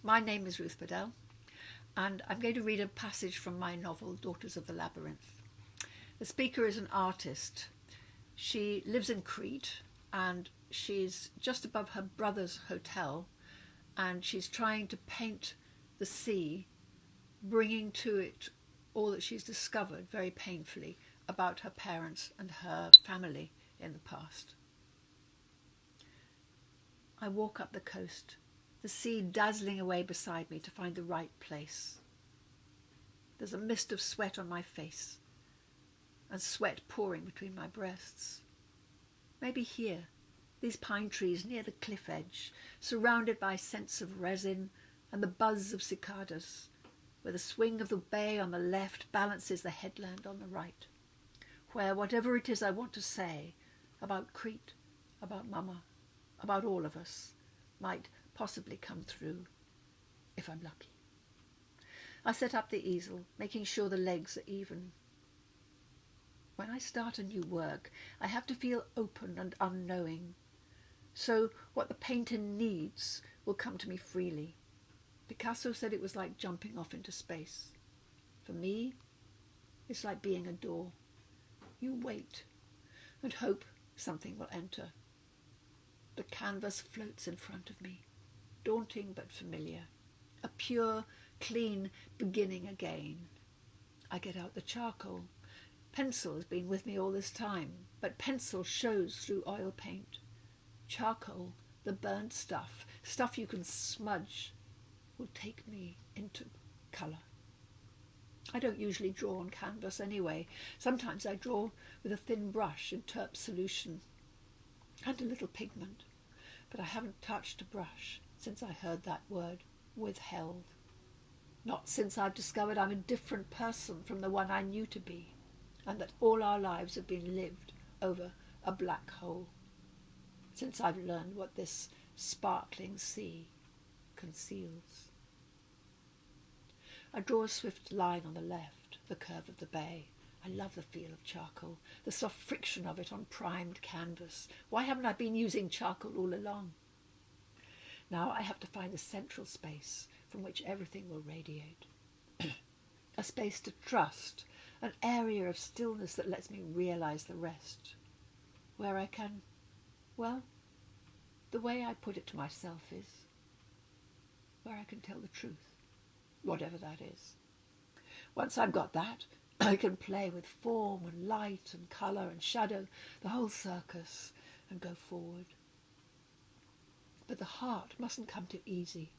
My name is Ruth Bedell, and I'm going to read a passage from my novel, Daughters of the Labyrinth. The speaker is an artist. She lives in Crete, and she's just above her brother's hotel, and she's trying to paint the sea, bringing to it all that she's discovered very painfully about her parents and her family in the past. I walk up the coast, the sea dazzling away beside me to find the right place. There's a mist of sweat on my face and sweat pouring between my breasts. Maybe here, these pine trees near the cliff edge, surrounded by scents of resin and the buzz of cicadas, where the swing of the bay on the left balances the headland on the right, where whatever it is I want to say about Crete, about Mama, about all of us, might possibly come through, if I'm lucky. I set up the easel, making sure the legs are even. When I start a new work, I have to feel open and unknowing, so what the painter needs will come to me freely. Picasso said it was like jumping off into space. For me, it's like being a door. You wait and hope something will enter. The canvas floats in front of me, daunting but familiar, a pure, clean beginning again. I get out the charcoal. Pencil has been with me all this time, but pencil shows through oil paint. Charcoal, the burnt stuff you can smudge, will take me into colour. I don't usually draw on canvas anyway. Sometimes I draw with a thin brush in terp solution and a little pigment, but I haven't touched a brush since I heard that word, withheld. Not since I've discovered I'm a different person from the one I knew to be, and that all our lives have been lived over a black hole. Since I've learned what this sparkling sea conceals. I draw a swift line on the left, the curve of the bay. I love the feel of charcoal, the soft friction of it on primed canvas. Why haven't I been using charcoal all along? Now I have to find a central space from which everything will radiate. A space to trust, an area of stillness that lets me realize the rest. Where I can, well, the way I put it to myself is, where I can tell the truth, whatever that is. Once I've got that, I can play with form and light and colour and shadow, the whole circus, and go forward. But the heart mustn't come too easy.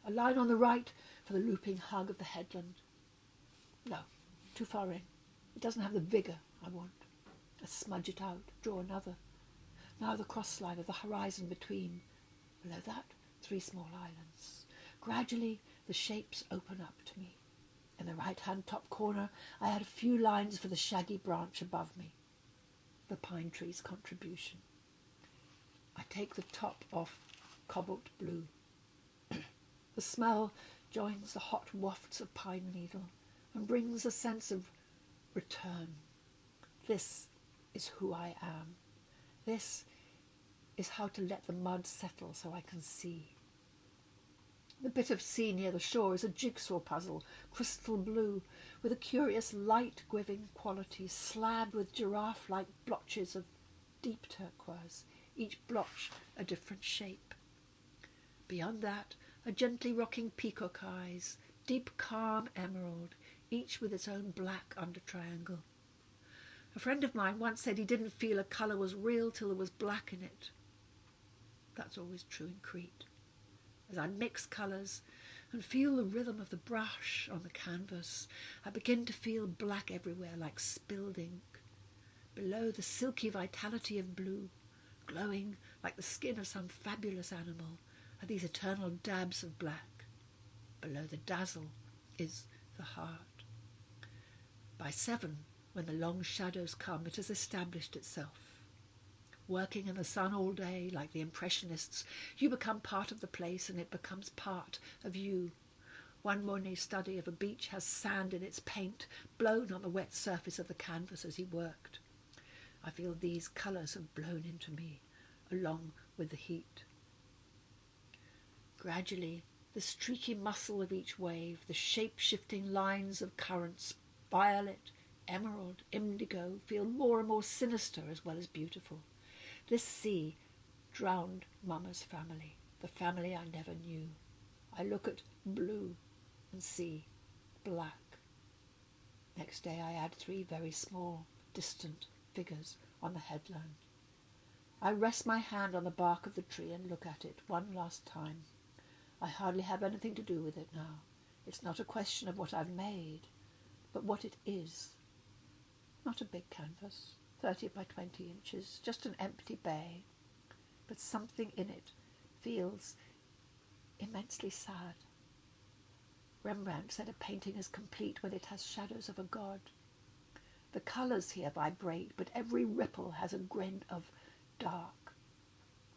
A line on the right for the looping hug of the headland. No, too far in. It doesn't have the vigour I want. I smudge it out, draw another. Now the cross line of the horizon between. Below that, 3 small islands. Gradually, the shapes open up to me. In the right-hand top corner, I add a few lines for the shaggy branch above me. The pine tree's contribution. I take the top off cobalt blue. The smell joins the hot wafts of pine needle and brings a sense of return. This is who I am. This is how to let the mud settle so I can see. The bit of sea near the shore is a jigsaw puzzle, crystal blue, with a curious light-giving quality, slabbed with giraffe-like blotches of deep turquoise, each blotch a different shape. Beyond that, are gently rocking peacock eyes, deep calm emerald, each with its own black under-triangle. A friend of mine once said he didn't feel a colour was real till there was black in it. That's always true in Crete. As I mix colours and feel the rhythm of the brush on the canvas, I begin to feel black everywhere like spilled ink. Below, the silky vitality of blue, glowing like the skin of some fabulous animal, are these eternal dabs of black. Below the dazzle is the heart. By 7, when the long shadows come, it has established itself. Working in the sun all day, like the Impressionists, you become part of the place and it becomes part of you. One Monet study of a beach has sand in its paint, blown on the wet surface of the canvas as he worked. I feel these colours have blown into me, along with the heat. Gradually, the streaky muscle of each wave, the shape-shifting lines of currents, violet, emerald, indigo, feel more and more sinister as well as beautiful. This sea drowned Mama's family, the family I never knew. I look at blue and see black. Next day I add 3 very small, distant figures on the headland. I rest my hand on the bark of the tree and look at it one last time. I hardly have anything to do with it now. It's not a question of what I've made, but what it is. Not a big canvas, 30 by 20 inches, just an empty bay, but something in it feels immensely sad. Rembrandt said a painting is complete when it has shadows of a god. The colours here vibrate, but every ripple has a grain of dark.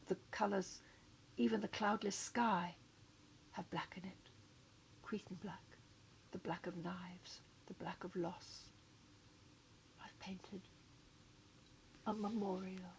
The colours, even the cloudless sky, have black in it. Cretan black, the black of knives, the black of loss. I've painted a memorial.